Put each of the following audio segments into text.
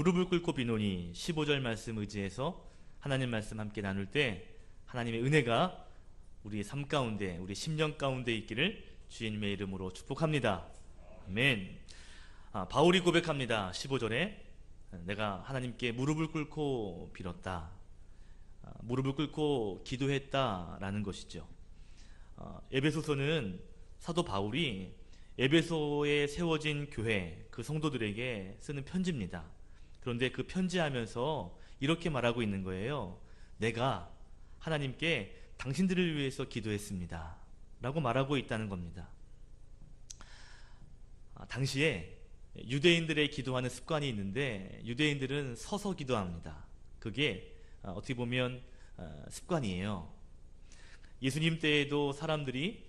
무릎을 꿇고 비노니 15절 말씀 의지해서 하나님 말씀 함께 나눌 때 하나님의 은혜가 우리의 삶 가운데, 우리 심령 가운데 있기를 주님의 이름으로 축복합니다. 아멘. 바울이 고백합니다. 15절에 내가 하나님께 무릎을 꿇고 빌었다, 무릎을 꿇고 기도했다라는 것이죠. 에베소서는 사도 바울이 에베소에 세워진 교회, 그 성도들에게 쓰는 편지입니다. 그런데 그 편지하면서 이렇게 말하고 있는 거예요. 내가 하나님께 당신들을 위해서 기도했습니다 라고 말하고 있다는 겁니다. 당시에 유대인들의 기도하는 습관이 있는데 유대인들은 서서 기도합니다. 그게 어떻게 보면 습관이에요. 예수님 때에도 사람들이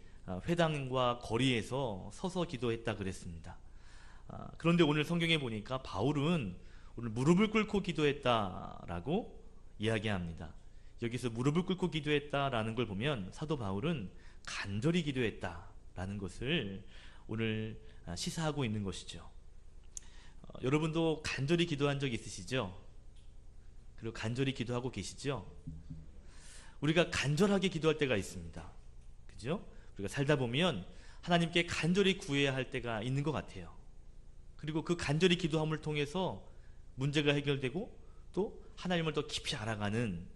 회당과 거리에서 서서 기도했다 그랬습니다. 그런데 오늘 성경에 보니까 바울은 오늘 무릎을 꿇고 기도했다라고 이야기합니다. 여기서 무릎을 꿇고 기도했다라는 걸 보면 사도 바울은 간절히 기도했다라는 것을 오늘 시사하고 있는 것이죠. 여러분도 간절히 기도한 적 있으시죠? 그리고 간절히 기도하고 계시죠? 우리가 간절하게 기도할 때가 있습니다. 그죠? 우리가 살다 보면 하나님께 간절히 구해야 할 때가 있는 것 같아요. 그리고 그 간절히 기도함을 통해서 문제가 해결되고 또 하나님을 더 깊이 알아가는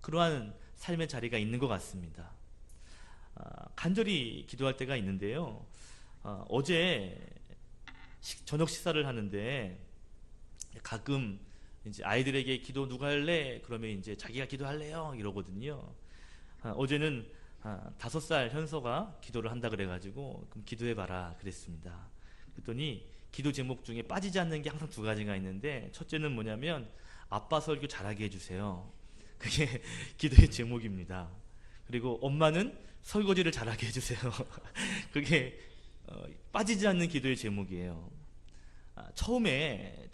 그러한 삶의 자리가 있는 것 같습니다. 간절히 기도할 때가 있는데요. 어제 저녁 식사를 하는데 가끔 이제 아이들에게 기도 누가 할래? 그러면 이제 자기가 기도할래요 이러거든요. 어제는 5살 현서가 기도를 한다 그래가지고 그럼 기도해봐라 그랬습니다. 그랬더니 기도 제목 중에 빠지지 않는 게 항상 2가지가 있는데 첫째는 뭐냐면 아빠 설교 잘하게 해주세요. 그게 기도의 제목입니다. 그리고 엄마는 설거지를 잘하게 해주세요. 그게 빠지지 않는 기도의 제목이에요. 처음에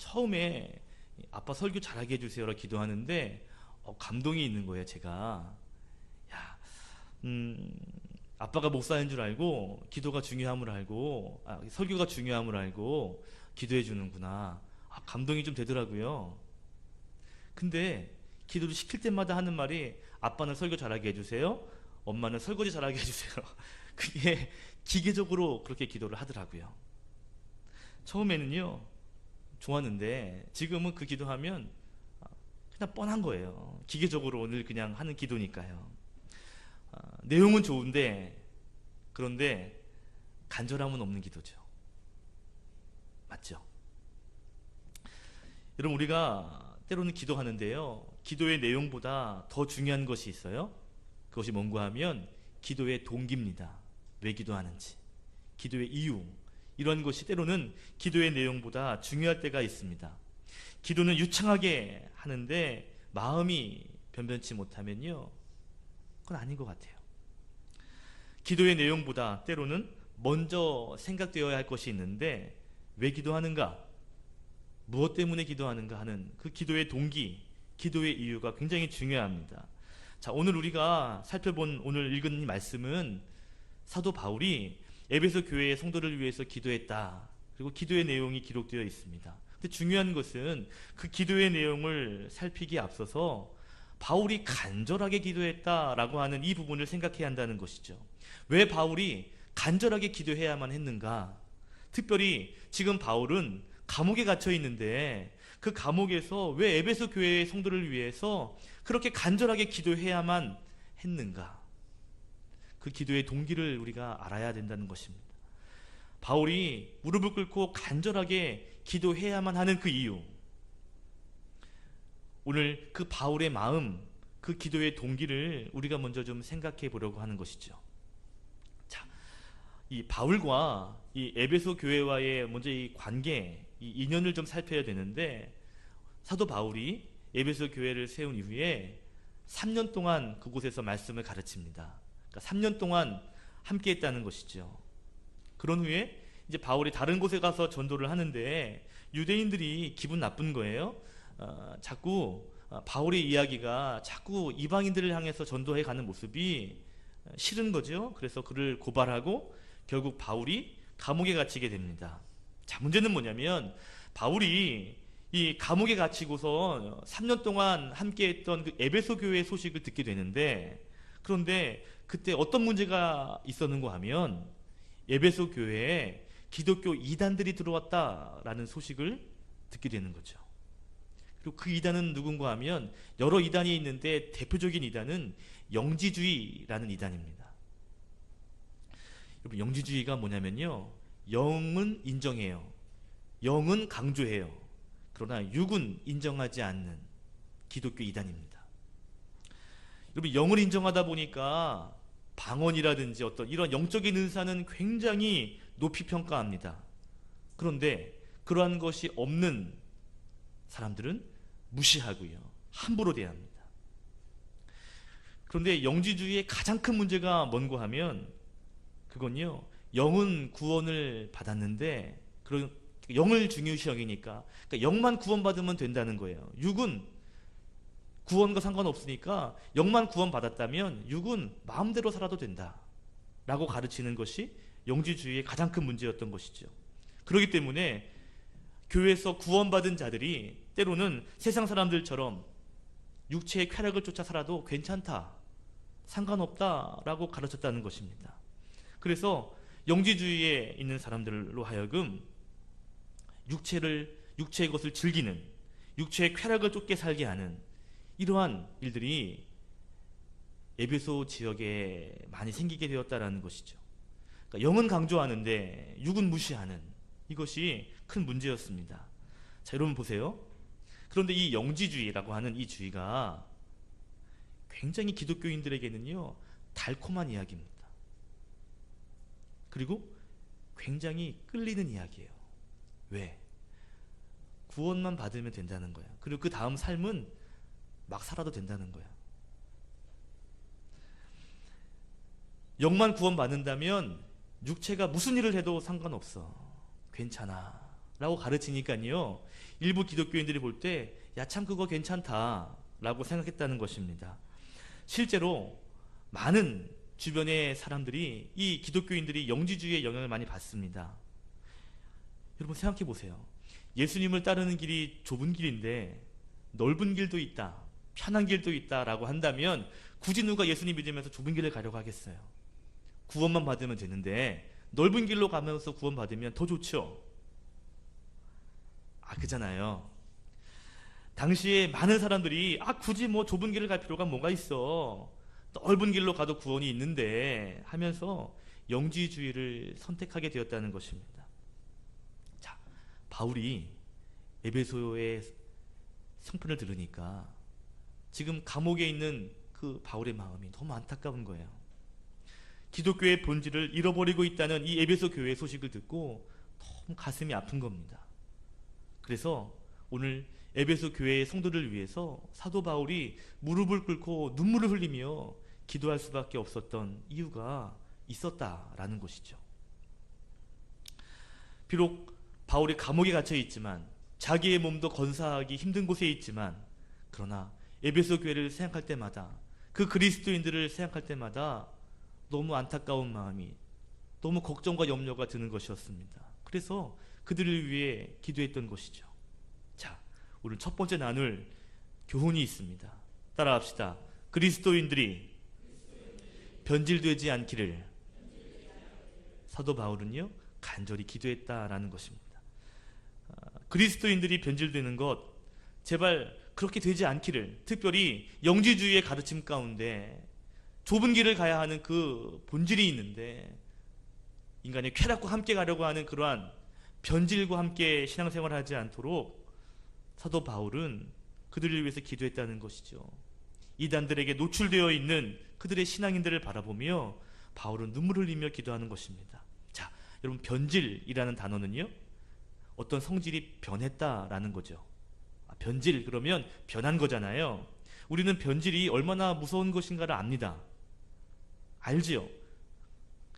아빠 설교 잘하게 해주세요라 기도하는데 감동이 있는 거예요. 제가 아빠가 목사인 줄 알고 기도가 중요함을 알고 설교가 중요함을 알고 기도해 주는구나. 감동이 좀 되더라고요. 근데 기도를 시킬 때마다 하는 말이 아빠는 설교 잘하게 해주세요, 엄마는 설거지 잘하게 해주세요. 그게 기계적으로 그렇게 기도를 하더라고요. 처음에는요 좋았는데 지금은 그 기도하면 그냥 뻔한 거예요. 기계적으로 오늘 그냥 하는 기도니까요. 내용은 좋은데 그런데 간절함은 없는 기도죠. 맞죠? 여러분, 우리가 때로는 기도하는데요, 기도의 내용보다 더 중요한 것이 있어요. 그것이 뭔가 하면 기도의 동기입니다. 왜 기도하는지, 기도의 이유, 이런 것이 때로는 기도의 내용보다 중요할 때가 있습니다. 기도는 유창하게 하는데 마음이 변변치 못하면요, 그건 아닌 것 같아요. 기도의 내용보다 때로는 먼저 생각되어야 할 것이 있는데 왜 기도하는가, 무엇 때문에 기도하는가 하는 그 기도의 동기, 기도의 이유가 굉장히 중요합니다. 자, 오늘 우리가 살펴본, 오늘 읽은 이 말씀은 사도 바울이 에베소 교회의 성도를 위해서 기도했다, 그리고 기도의 내용이 기록되어 있습니다. 근데 중요한 것은 그 기도의 내용을 살피기에 앞서서 바울이 간절하게 기도했다라고 하는 이 부분을 생각해야 한다는 것이죠. 왜 바울이 간절하게 기도해야만 했는가? 특별히 지금 바울은 감옥에 갇혀 있는데 그 감옥에서 왜 에베소 교회의 성도를 위해서 그렇게 간절하게 기도해야만 했는가? 그 기도의 동기를 우리가 알아야 된다는 것입니다. 바울이 무릎을 꿇고 간절하게 기도해야만 하는 그 이유, 오늘 그 바울의 마음, 그 기도의 동기를 우리가 먼저 좀 생각해 보려고 하는 것이죠. 자, 이 바울과 이 에베소 교회와의 먼저 이 관계, 이 인연을 좀 살펴야 되는데, 사도 바울이 에베소 교회를 세운 이후에 3년 동안 그곳에서 말씀을 가르칩니다. 그러니까 3년 동안 함께 했다는 것이죠. 그런 후에 이제 바울이 다른 곳에 가서 전도를 하는데 유대인들이 기분 나쁜 거예요. 자꾸 바울의 이야기가 자꾸 이방인들을 향해서 전도해 가는 모습이 싫은 거죠. 그래서 그를 고발하고 결국 바울이 감옥에 갇히게 됩니다. 자, 문제는 뭐냐면 바울이 이 감옥에 갇히고서 3년 동안 함께했던 그 에베소 교회 소식을 듣게 되는데, 그런데 그때 어떤 문제가 있었는가 하면 에베소 교회에 기독교 이단들이 들어왔다라는 소식을 듣게 되는 거죠. 그리고 그 이단은 누군가 하면 여러 이단이 있는데 대표적인 이단은 영지주의라는 이단입니다. 여러분, 영지주의가 뭐냐면요, 영은 인정해요, 영은 강조해요, 그러나 육은 인정하지 않는 기독교 이단입니다. 여러분, 영을 인정하다 보니까 방언이라든지 어떤 이런 영적인 은사는 굉장히 높이 평가합니다. 그런데 그러한 것이 없는 사람들은 무시하고요, 함부로 대합니다. 그런데 영지주의의 가장 큰 문제가 뭔가 하면, 그건요, 영은 구원을 받았는데 그런 영을 중요시 여기니까, 그러니까 영만 구원받으면 된다는 거예요. 육은 구원과 상관없으니까 영만 구원받았다면 육은 마음대로 살아도 된다 라고 가르치는 것이 영지주의의 가장 큰 문제였던 것이죠. 그렇기 때문에 교회에서 구원받은 자들이 때로는 세상 사람들처럼 육체의 쾌락을 쫓아 살아도 괜찮다, 상관없다 라고 가르쳤다는 것입니다. 그래서 영지주의에 있는 사람들로 하여금 육체의 것을 즐기는, 육체의 쾌락을 쫓게 살게 하는 이러한 일들이 에베소 지역에 많이 생기게 되었다라는 것이죠. 그러니까 영은 강조하는데 육은 무시하는, 이것이 큰 문제였습니다. 자, 여러분 보세요. 그런데 이 영지주의라고 하는 이 주의가 굉장히 기독교인들에게는요, 달콤한 이야기입니다. 그리고 굉장히 끌리는 이야기예요. 왜? 구원만 받으면 된다는 거야. 그리고 그 다음 삶은 막 살아도 된다는 거야. 영만 구원받는다면 육체가 무슨 일을 해도 상관없어, 괜찮아 라고 가르치니까요, 일부 기독교인들이 볼 때 야, 참 그거 괜찮다 라고 생각했다는 것입니다. 실제로 많은 주변의 사람들이 이 기독교인들이 영지주의의 영향을 많이 받습니다. 여러분 생각해 보세요. 예수님을 따르는 길이 좁은 길인데 넓은 길도 있다, 편한 길도 있다라고 한다면 굳이 누가 예수님 믿으면서 좁은 길을 가려고 하겠어요? 구원만 받으면 되는데 넓은 길로 가면서 구원받으면 더 좋죠. 그잖아요. 당시에 많은 사람들이 굳이 뭐 좁은 길을 갈 필요가 뭐가 있어, 넓은 길로 가도 구원이 있는데 하면서 영지주의를 선택하게 되었다는 것입니다. 자, 바울이 에베소의 성편을 들으니까 지금 감옥에 있는 그 바울의 마음이 너무 안타까운 거예요. 기독교의 본질을 잃어버리고 있다는 이 에베소 교회의 소식을 듣고 너무 가슴이 아픈 겁니다. 그래서 오늘 에베소 교회의 성도를 위해서 사도 바울이 무릎을 꿇고 눈물을 흘리며 기도할 수밖에 없었던 이유가 있었다라는 것이죠. 비록 바울이 감옥에 갇혀 있지만, 자기의 몸도 건사하기 힘든 곳에 있지만, 그러나 에베소 교회를 생각할 때마다, 그 그리스도인들을 생각할 때마다 너무 안타까운 마음이, 너무 걱정과 염려가 드는 것이었습니다. 그래서 그들을 위해 기도했던 것이죠. 자, 오늘 첫 번째 나눌 교훈이 있습니다. 따라합시다. 그리스도인들이 변질되지 않기를 사도 바울은요, 간절히 기도했다라는 것입니다. 그리스도인들이 변질되는 것, 제발 그렇게 되지 않기를, 특별히 영지주의의 가르침 가운데 좁은 길을 가야 하는 그 본질이 있는데 인간의 쾌락과 함께 가려고 하는 그러한 변질과 함께 신앙생활을 하지 않도록 사도 바울은 그들을 위해서 기도했다는 것이죠. 이단들에게 노출되어 있는 그들의 신앙인들을 바라보며 바울은 눈물을 흘리며 기도하는 것입니다. 자, 여러분, 변질이라는 단어는요, 어떤 성질이 변했다라는 거죠. 변질, 그러면 변한 거잖아요. 우리는 변질이 얼마나 무서운 것인가를 압니다. 알지요?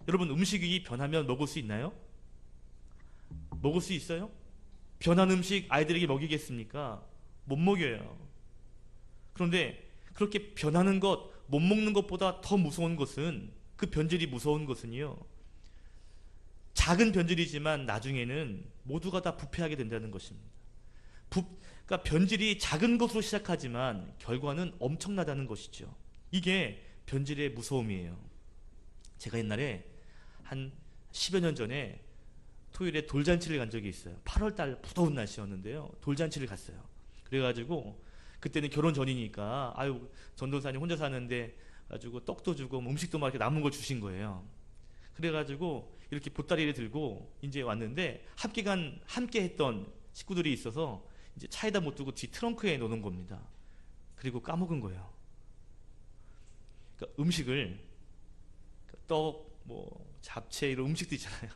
여러분, 음식이 변하면 먹을 수 있나요? 먹을 수 있어요? 변한 음식 아이들에게 먹이겠습니까? 못 먹여요. 그런데 그렇게 변하는 것, 못 먹는 것보다 더 무서운 것은, 그 변질이 무서운 것은요, 작은 변질이지만 나중에는 모두가 다 부패하게 된다는 것입니다. 그러니까 변질이 작은 것으로 시작하지만 결과는 엄청나다는 것이죠. 이게 변질의 무서움이에요. 제가 옛날에 한 10여 년 전에 토요일에 돌잔치를 간 적이 있어요. 8월달 무더운 날씨였는데요. 돌잔치를 갔어요. 그래가지고 그때는 결혼 전이니까 아유 전도사님 혼자 사는데 가지고 떡도 주고 음식도 막 이렇게 남은 걸 주신 거예요. 그래가지고 이렇게 보따리를 들고 이제 왔는데 함께 했던 식구들이 있어서 이제 차에다 못 두고 뒤 트렁크에 넣는 겁니다. 그리고 까먹은 거예요. 그러니까 음식을 떡, 뭐 잡채 이런 음식도 있잖아요.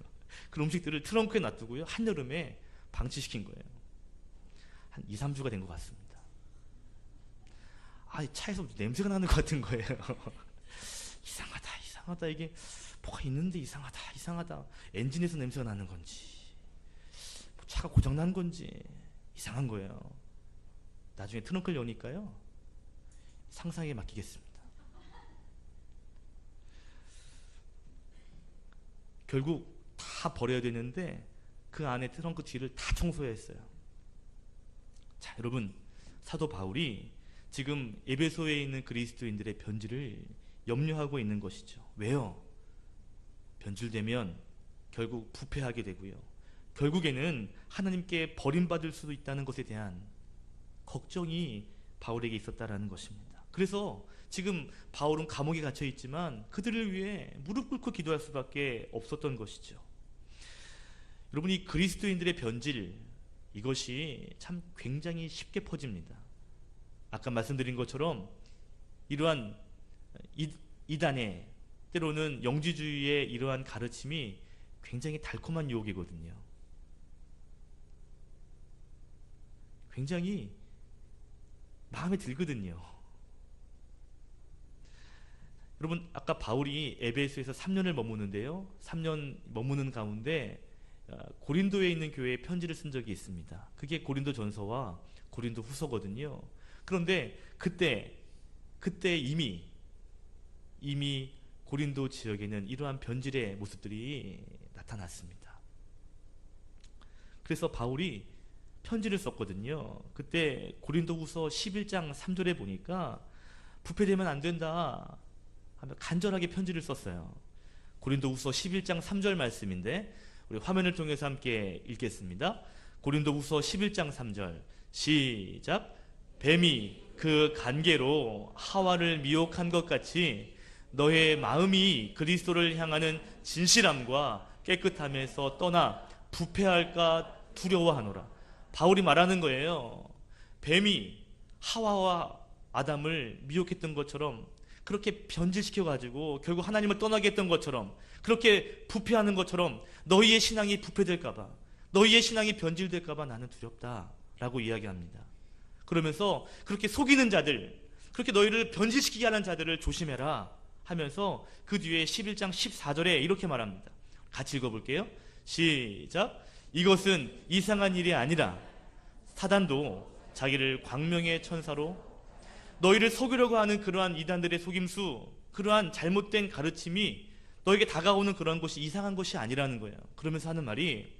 그런 음식들을 트렁크에 놔두고요. 한여름에 방치시킨 거예요. 한 2, 3주가 된 것 같습니다. 차에서 냄새가 나는 것 같은 거예요. 이상하다. 이게 뭐가 있는데 이상하다. 엔진에서 냄새가 나는 건지, 뭐 차가 고장난 건지 이상한 거예요. 나중에 트렁크를 여니까요. 상상에 맡기겠습니다. 결국 다 버려야 되는데 그 안에 트렁크 뒤를 다 청소해야 했어요. 자, 여러분, 사도 바울이 지금 에베소에 있는 그리스도인들의 변질을 염려하고 있는 것이죠. 왜요? 변질되면 결국 부패하게 되고요. 결국에는 하나님께 버림받을 수도 있다는 것에 대한 걱정이 바울에게 있었다라는 것입니다. 그래서 지금 바울은 감옥에 갇혀 있지만 그들을 위해 무릎 꿇고 기도할 수밖에 없었던 것이죠. 여러분, 이 그리스도인들의 변질, 이것이 참 굉장히 쉽게 퍼집니다. 아까 말씀드린 것처럼 이러한 이단의, 때로는 영지주의의 이러한 가르침이 굉장히 달콤한 유혹이거든요. 굉장히 마음에 들거든요. 여러분, 아까 바울이 에베소에서 3년을 머무는데요. 3년 머무는 가운데 고린도에 있는 교회에 편지를 쓴 적이 있습니다. 그게 고린도 전서와 고린도 후서거든요. 그런데 그때 이미 고린도 지역에는 이러한 변질의 모습들이 나타났습니다. 그래서 바울이 편지를 썼거든요. 그때 고린도 후서 11장 3절에 보니까 부패되면 안 된다 하며 간절하게 편지를 썼어요. 고린도 후서 11장 3절 말씀인데 우리 화면을 통해서 함께 읽겠습니다. 고린도 후서 11장 3절 시작. 뱀이 그 간계로 하와를 미혹한 것 같이 너의 마음이 그리스도를 향하는 진실함과 깨끗함에서 떠나 부패할까 두려워하노라. 바울이 말하는 거예요. 뱀이 하와와 아담을 미혹했던 것처럼, 그렇게 변질시켜가지고 결국 하나님을 떠나게 했던 것처럼, 그렇게 부패하는 것처럼 너희의 신앙이 부패될까봐, 너희의 신앙이 변질될까봐 나는 두렵다라고 이야기합니다. 그러면서 그렇게 속이는 자들, 그렇게 너희를 변질시키게 하는 자들을 조심해라 하면서 그 뒤에 11장 14절에 이렇게 말합니다. 같이 읽어볼게요. 시작. 이것은 이상한 일이 아니라 사단도 자기를 광명의 천사로, 너희를 속이려고 하는 그러한 이단들의 속임수, 그러한 잘못된 가르침이 너에게 다가오는 그런 것이 이상한 것이 아니라는 거예요. 그러면서 하는 말이,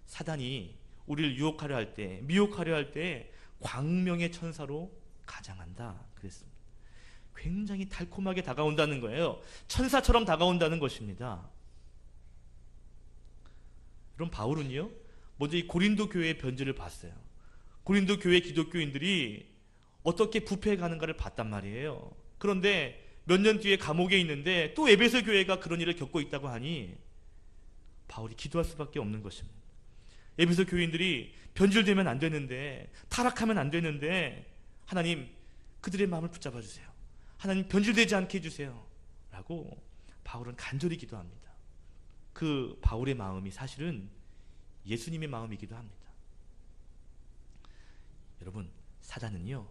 사단이 우리를 유혹하려 할 때, 미혹하려 할 때 광명의 천사로 가장한다 그랬습니다. 굉장히 달콤하게 다가온다는 거예요. 천사처럼 다가온다는 것입니다. 그럼 바울은요, 먼저 이 고린도 교회의 변질을 봤어요. 고린도 교회 기독교인들이 어떻게 부패해 가는가를 봤단 말이에요. 그런데 몇 년 뒤에 감옥에 있는데 또 에베소 교회가 그런 일을 겪고 있다고 하니 바울이 기도할 수밖에 없는 것입니다. 에베소 교인들이 변질되면 안 되는데, 타락하면 안 되는데, 하나님 그들의 마음을 붙잡아 주세요. 하나님 변질되지 않게 해주세요 라고 바울은 간절히 기도합니다. 그 바울의 마음이 사실은 예수님의 마음이기도 합니다. 여러분, 사단은요,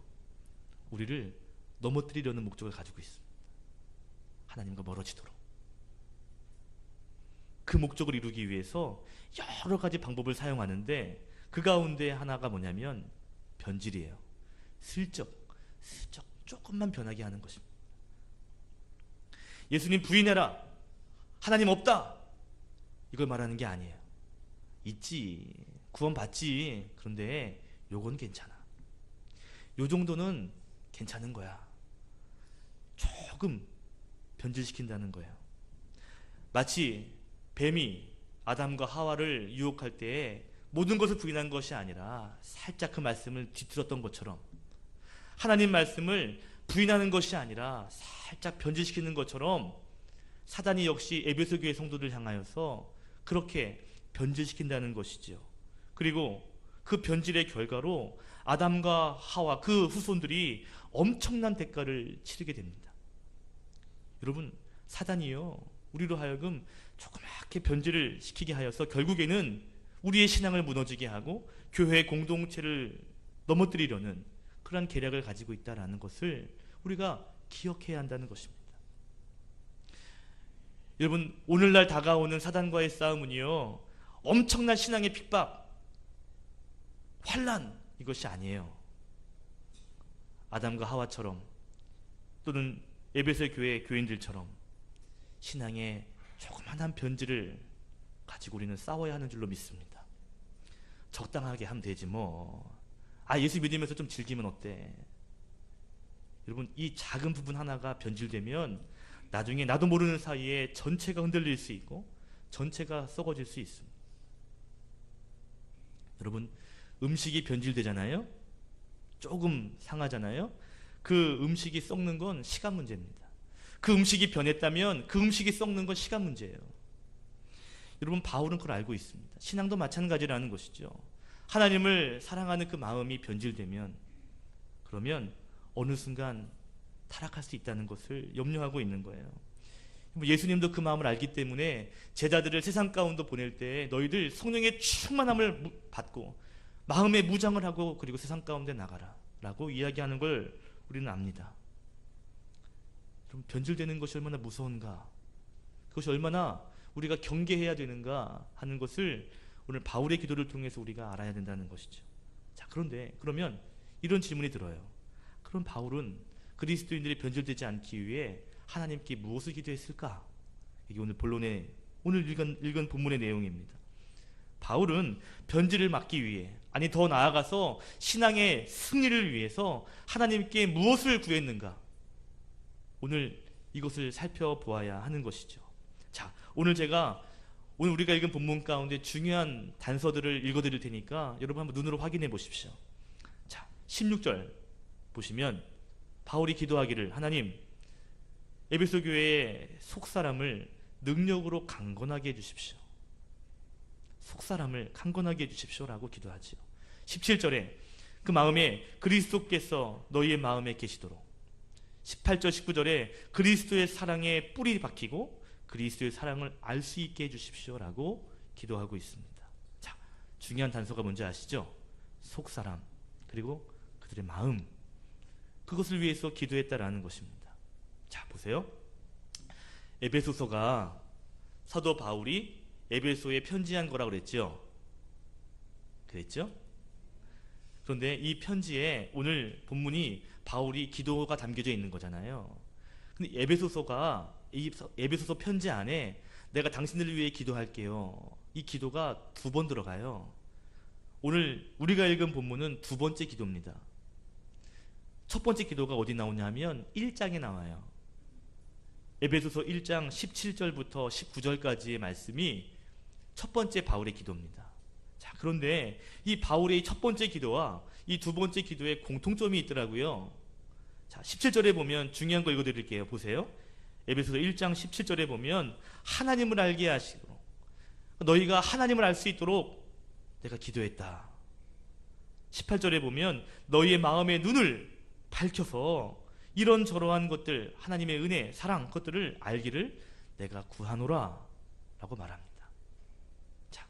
우리를 넘어뜨리려는 목적을 가지고 있습니다. 하나님과 멀어지도록. 그 목적을 이루기 위해서 여러 가지 방법을 사용하는데, 그 가운데 하나가 뭐냐면 변질이에요. 슬쩍 조금만 변하게 하는 것입니다. 예수님 부인해라, 하나님 없다, 이걸 말하는 게 아니에요. 있지, 구원 받지. 그런데 요건 괜찮아. 요 정도는 괜찮은 거야. 조금 변질시킨다는 거예요. 마치 뱀이 아담과 하와를 유혹할 때에 모든 것을 부인한 것이 아니라 살짝 그 말씀을 뒤틀었던 것처럼, 하나님 말씀을 부인하는 것이 아니라 살짝 변질시키는 것처럼 사단이 역시 에베소 교회 성도들 향하여서 그렇게 변질시킨다는 것이지요. 그리고 그 변질의 결과로 아담과 하와 그 후손들이 엄청난 대가를 치르게 됩니다. 여러분, 사단이요, 우리로 하여금 조그맣게 변질을 시키게 하여서 결국에는 우리의 신앙을 무너지게 하고 교회 공동체를 넘어뜨리려는 그러한 계략을 가지고 있다는 것을 우리가 기억해야 한다는 것입니다. 여러분, 오늘날 다가오는 사단과의 싸움은요, 엄청난 신앙의 핍박, 환난, 이것이 아니에요. 아담과 하와처럼 또는 에베소 교회 교인들처럼 신앙의 조그만한 변질을 가지고 우리는 싸워야 하는 줄로 믿습니다. 적당하게 하면 되지 뭐. 예수 믿으면서 좀 즐기면 어때? 여러분, 이 작은 부분 하나가 변질되면 나중에 나도 모르는 사이에 전체가 흔들릴 수 있고 전체가 썩어질 수 있습니다. 여러분, 음식이 변질되잖아요. 조금 상하잖아요. 그 음식이 썩는 건 시간 문제입니다. 그 음식이 변했다면 그 음식이 썩는 건 시간 문제예요. 여러분, 바울은 그걸 알고 있습니다. 신앙도 마찬가지라는 것이죠. 하나님을 사랑하는 그 마음이 변질되면, 그러면 어느 순간 타락할 수 있다는 것을 염려하고 있는 거예요. 예수님도 그 마음을 알기 때문에 제자들을 세상 가운데 보낼 때 너희들 성령의 충만함을 받고 마음의 무장을 하고 그리고 세상 가운데 나가라 라고 이야기하는 걸 우리는 압니다. 좀 변질되는 것이 얼마나 무서운가, 그것이 얼마나 우리가 경계해야 되는가 하는 것을 오늘 바울의 기도를 통해서 우리가 알아야 된다는 것이죠. 자, 그러면 이런 질문이 들어요. 그럼 바울은 그리스도인들이 변질되지 않기 위해 하나님께 무엇을 기도했을까? 이게 오늘 본론의, 오늘 읽은 본문의 내용입니다. 바울은 변질을 막기 위해, 아니 더 나아가서 신앙의 승리를 위해서 하나님께 무엇을 구했는가? 오늘 이것을 살펴보아야 하는 것이죠. 자, 오늘 우리가 읽은 본문 가운데 중요한 단서들을 읽어드릴 테니까 여러분 한번 눈으로 확인해 보십시오. 자, 16절 보시면 바울이 기도하기를, 하나님, 에베소 교회의 속사람을 능력으로 강건하게 해주십시오. 속사람을 강건하게 해주십시오 라고 기도하지요. 17절에 그 마음에 그리스도께서 너희의 마음에 계시도록, 18절 19절에 그리스도의 사랑에 뿌리 박히고 그리스도의 사랑을 알 수 있게 해주십시오 라고 기도하고 있습니다. 자, 중요한 단서가 뭔지 아시죠? 속사람, 그리고 그들의 마음, 그것을 위해서 기도했다라는 것입니다. 자, 보세요. 에베소서가 사도 바울이 에베소에 편지한 거라고 그랬죠? 그런데 이 편지에 오늘 본문이 바울이 기도가 담겨져 있는 거잖아요. 근데 에베소서 편지 안에 내가 당신들을 위해 기도할게요, 이 기도가 2번 들어가요. 오늘 우리가 읽은 본문은 2번째 기도입니다. 첫 번째 기도가 어디 나오냐면 1장에 나와요. 에베소서 1장 17절부터 19절까지의 말씀이 첫 번째 바울의 기도입니다. 자, 그런데 이 바울의 첫 번째 기도와 이 2번째 기도에 공통점이 있더라고요. 자, 17절에 보면 중요한 거 읽어드릴게요. 보세요. 에베소서 1장 17절에 보면 하나님을 알게 하시고, 너희가 하나님을 알 수 있도록 내가 기도했다. 18절에 보면 너희의 마음의 눈을 밝혀서 이런저러한 것들, 하나님의 은혜, 사랑, 것들을 알기를 내가 구하노라 라고 말합니다. 자,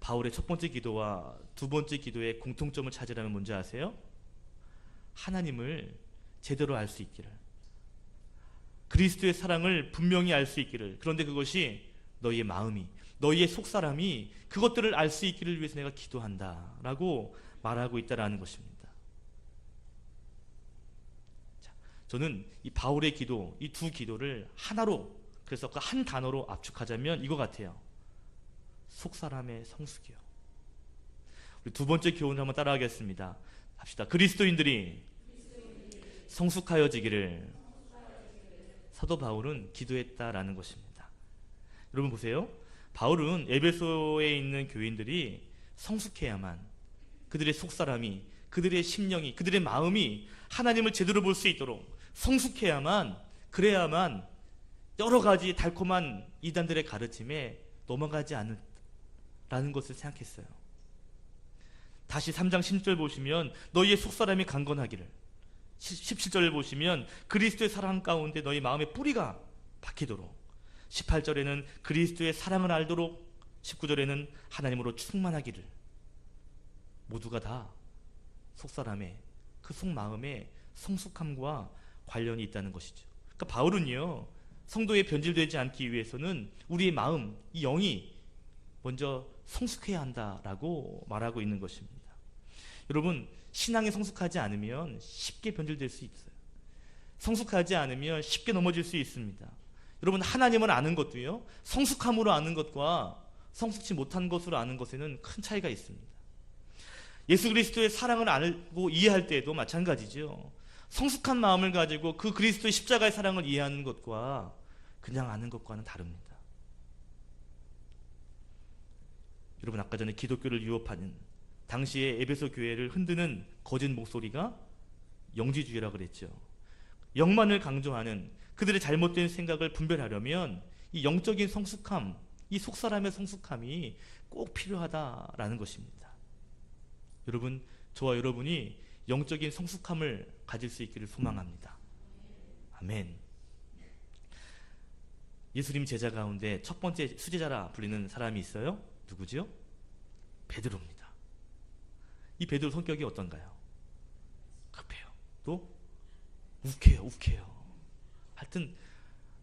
바울의 첫 번째 기도와 2번째 기도의 공통점을 찾으라면 뭔지 아세요? 하나님을 제대로 알 수 있기를, 그리스도의 사랑을 분명히 알 수 있기를, 그런데 그것이 너희의 마음이, 너희의 속사람이 그것들을 알 수 있기를 위해서 내가 기도한다 라고 말하고 있다는 것입니다. 자, 저는 이 바울의 기도, 이 2 기도를 하나로, 그래서 그 한 단어로 압축하자면 이거 같아요. 속사람의 성숙이요. 우리 두 번째 교훈을 한번 따라하겠습니다. 합시다. 그리스도인들이 성숙하여지기를 사도 바울은 기도했다라는 것입니다. 여러분 보세요. 바울은 에베소에 있는 교인들이 성숙해야만, 그들의 속사람이, 그들의 심령이, 그들의 마음이 하나님을 제대로 볼 수 있도록 성숙해야만, 그래야만 여러 가지 달콤한 이단들의 가르침에 넘어가지 않는다는 것을 생각했어요. 다시 3장 16절 보시면 너희의 속사람이 강건하기를, 17절을 보시면 그리스도의 사랑 가운데 너희 마음의 뿌리가 박히도록, 18절에는 그리스도의 사랑을 알도록, 19절에는 하나님으로 충만하기를. 모두가 다 속사람의, 그 속마음의 성숙함과 관련이 있다는 것이죠. 그러니까 바울은요, 성도에 변질되지 않기 위해서는 우리의 마음, 이 영이 먼저 성숙해야 한다라고 말하고 있는 것입니다. 여러분, 신앙이 성숙하지 않으면 쉽게 변질될 수 있어요. 성숙하지 않으면 쉽게 넘어질 수 있습니다. 여러분, 하나님을 아는 것도요, 성숙함으로 아는 것과 성숙치 못한 것으로 아는 것에는 큰 차이가 있습니다. 예수 그리스도의 사랑을 알고 이해할 때에도 마찬가지죠. 성숙한 마음을 가지고 그 그리스도의 십자가의 사랑을 이해하는 것과 그냥 아는 것과는 다릅니다. 여러분, 아까 전에 기독교를 유혹하는 당시의 에베소 교회를 흔드는 거짓 목소리가 영지주의라고 그랬죠. 영만을 강조하는 그들의 잘못된 생각을 분별하려면 이 영적인 성숙함, 이 속사람의 성숙함이 꼭 필요하다라는 것입니다. 여러분, 저와 여러분이 영적인 성숙함을 가질 수 있기를 소망합니다. 아멘. 예수님 제자 가운데 첫 번째 수제자라 불리는 사람이 있어요. 누구죠? 베드로입니다. 이 베드로 성격이 어떤가요? 급해요. 또 욱해요. 하여튼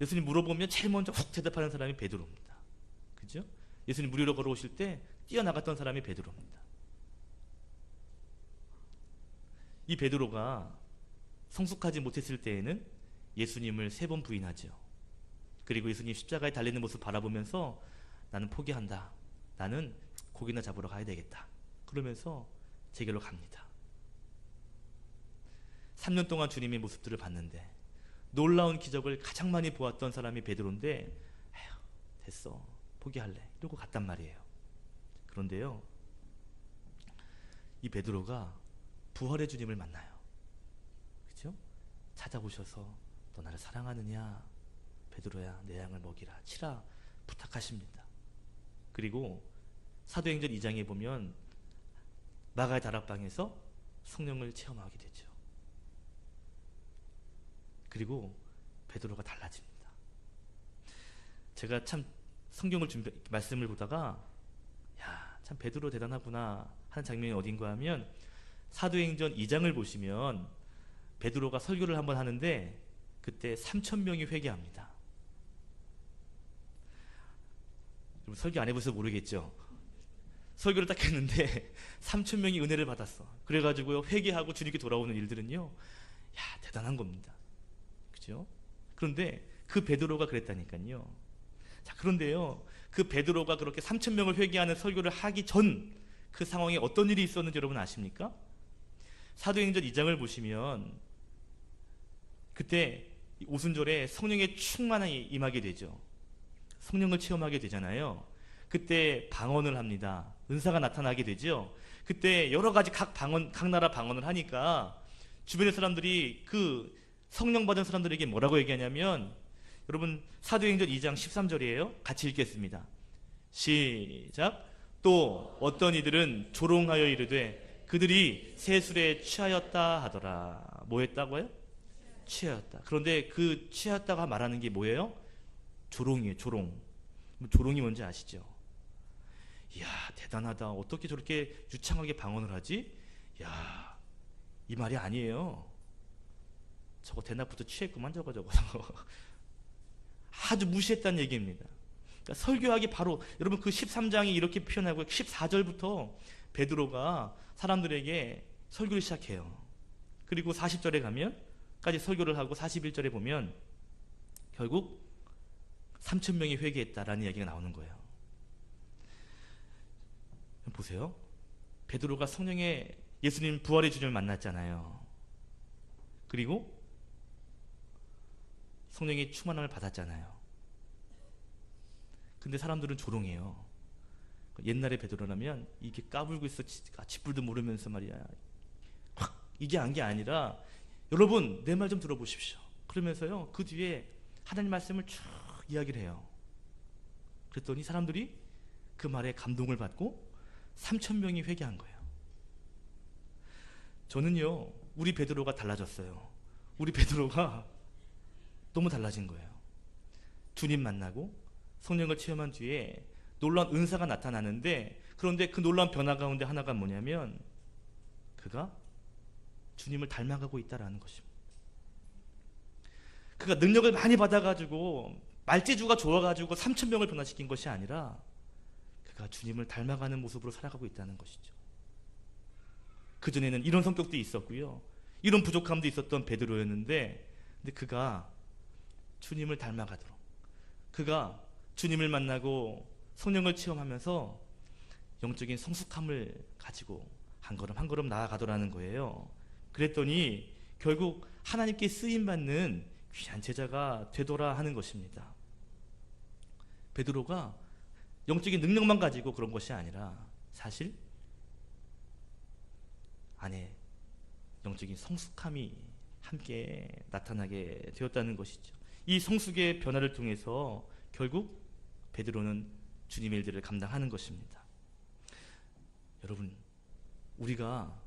예수님 물어보면 제일 먼저 훅 대답하는 사람이 베드로입니다. 그죠? 예수님 무리로 걸어오실 때 뛰어나갔던 사람이 베드로입니다. 이 베드로가 성숙하지 못했을 때에는 예수님을 3번 부인하죠. 그리고 예수님 십자가에 달리는 모습 바라보면서 나는 포기한다. 나는 고기나 잡으러 가야 되겠다. 그러면서 제길로 갑니다. 3년 동안 주님의 모습들을 봤는데 놀라운 기적을 가장 많이 보았던 사람이 베드로인데, 에휴, 됐어, 포기할래, 이러고 갔단 말이에요. 그런데요, 이 베드로가 부활의 주님을 만나요. 그죠? 찾아오셔서 너 나를 사랑하느냐? 베드로야, 내 양을 먹이라, 치라 부탁하십니다. 그리고 사도행전 2장에 보면 마가의 다락방에서 성령을 체험하게 되죠. 그리고 베드로가 달라집니다. 제가 참 성경을 말씀을 보다가 야, 참 베드로 대단하구나 하는 장면이 어딘가 하면 사도행전 2장을 보시면 베드로가 설교를 한번 하는데 그때 3,000명이 회개합니다. 여러분, 설교 안 해보셔서 모르겠죠? 설교를 딱 했는데 3,000명이 은혜를 받았어. 그래가지고요, 회개하고 주님께 돌아오는 일들은요, 야, 대단한 겁니다. 그죠? 그런데 그 베드로가 그랬다니까요. 자, 그런데요, 그 베드로가 그렇게 3,000명을 회개하는 설교를 하기 전 그 상황에 어떤 일이 있었는지 여러분 아십니까? 사도행전 2장을 보시면 그때 오순절에 성령의 충만함이 임하게 되죠. 성령을 체험하게 되잖아요. 그때 방언을 합니다. 은사가 나타나게 되죠. 그때 여러 가지 각 나라 방언을 하니까 주변의 사람들이 그 성령 받은 사람들에게 뭐라고 얘기하냐면, 여러분 사도행전 2장 13절이에요. 같이 읽겠습니다. 시작. 또 어떤 이들은 조롱하여 이르되 그들이 세술에 취하였다 하더라. 뭐 했다고요? 취하였다. 그런데 그 취하였다가 말하는 게 뭐예요? 조롱이에요. 조롱. 조롱이 뭔지 아시죠? 이야, 대단하다. 어떻게 저렇게 유창하게 방언을 하지? 야, 이 말이 아니에요. 저거 대낮부터 취했구만, 저거. 아주 무시했다는 얘기입니다. 그러니까 설교하기 바로, 여러분 그 13장이 이렇게 표현하고 14절부터 베드로가 사람들에게 설교를 시작해요. 그리고 40절에 가면까지 설교를 하고 41절에 보면 결국 3,000명이 회개했다라는 이야기가 나오는 거예요. 보세요. 베드로가 성령의 예수님 부활의 주님을 만났잖아요. 그리고 성령의 충만함을 받았잖아요. 근데 사람들은 조롱해요. 옛날에 베드로라면 이게 까불고 있어 쥐뿔도 모르면서 말이야. 이게 안 게 아니라 여러분 내 말 좀 들어보십시오. 그러면서요 그 뒤에 하나님 말씀을 쭉 이야기를 해요. 그랬더니 사람들이 그 말에 감동을 받고 3,000명이 회개한 거예요. 저는요 우리 베드로가 달라졌어요. 우리 베드로가 너무 달라진 거예요. 주님 만나고 성령을 체험한 뒤에 놀라운 은사가 나타나는데, 그런데 그 놀라운 변화 가운데 하나가 뭐냐면 그가 주님을 닮아가고 있다라는 것입니다. 그가 능력을 많이 받아가지고 말재주가 좋아가지고 3,000명을 변화시킨 것이 아니라 그가 주님을 닮아가는 모습으로 살아가고 있다는 것이죠. 그전에는 이런 성격도 있었고요, 이런 부족함도 있었던 베드로였는데, 근데 그가 주님을 닮아가도록, 그가 주님을 만나고 성령을 체험하면서 영적인 성숙함을 가지고 한 걸음 한 걸음 나아가더라는 거예요. 그랬더니 결국 하나님께 쓰임받는 귀한 제자가 되더라 하는 것입니다. 베드로가 영적인 능력만 가지고 그런 것이 아니라 사실 안에 영적인 성숙함이 함께 나타나게 되었다는 것이죠. 이 성숙의 변화를 통해서 결국 베드로는 주님의 일들을 감당하는 것입니다. 여러분, 우리가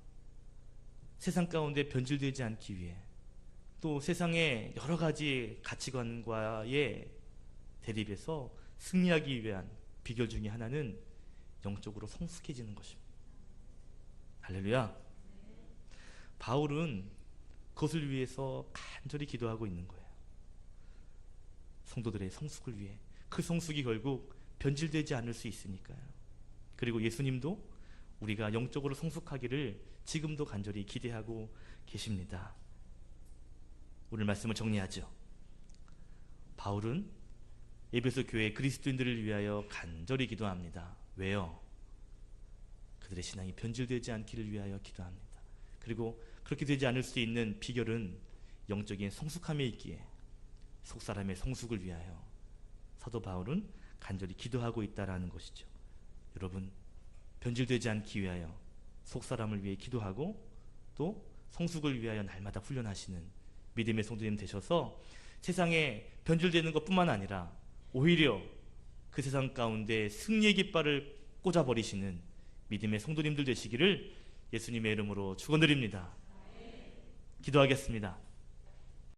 세상 가운데 변질되지 않기 위해, 또 세상의 여러 가지 가치관과의 대립에서 승리하기 위한 비결 중에 하나는 영적으로 성숙해지는 것입니다. 할렐루야. 바울은 그것을 위해서 간절히 기도하고 있는 거예요. 성도들의 성숙을 위해. 그 성숙이 결국 변질되지 않을 수 있으니까요. 그리고 예수님도 우리가 영적으로 성숙하기를 지금도 간절히 기대하고 계십니다. 오늘 말씀을 정리하죠. 바울은 에베소 교회 그리스도인들을 위하여 간절히 기도합니다. 왜요? 그들의 신앙이 변질되지 않기를 위하여 기도합니다. 그리고 그렇게 되지 않을 수 있는 비결은 영적인 성숙함에 있기에 속사람의 성숙을 위하여 사도 바울은 간절히 기도하고 있다라는 것이죠. 여러분, 변질되지 않기 위하여 속사람을 위해 기도하고 또 성숙을 위하여 날마다 훈련하시는 믿음의 성도님 되셔서 세상에 변질되는 것뿐만 아니라 오히려 그 세상 가운데 승리의 깃발을 꽂아버리시는 믿음의 성도님들 되시기를 예수님의 이름으로 축원드립니다. 기도하겠습니다.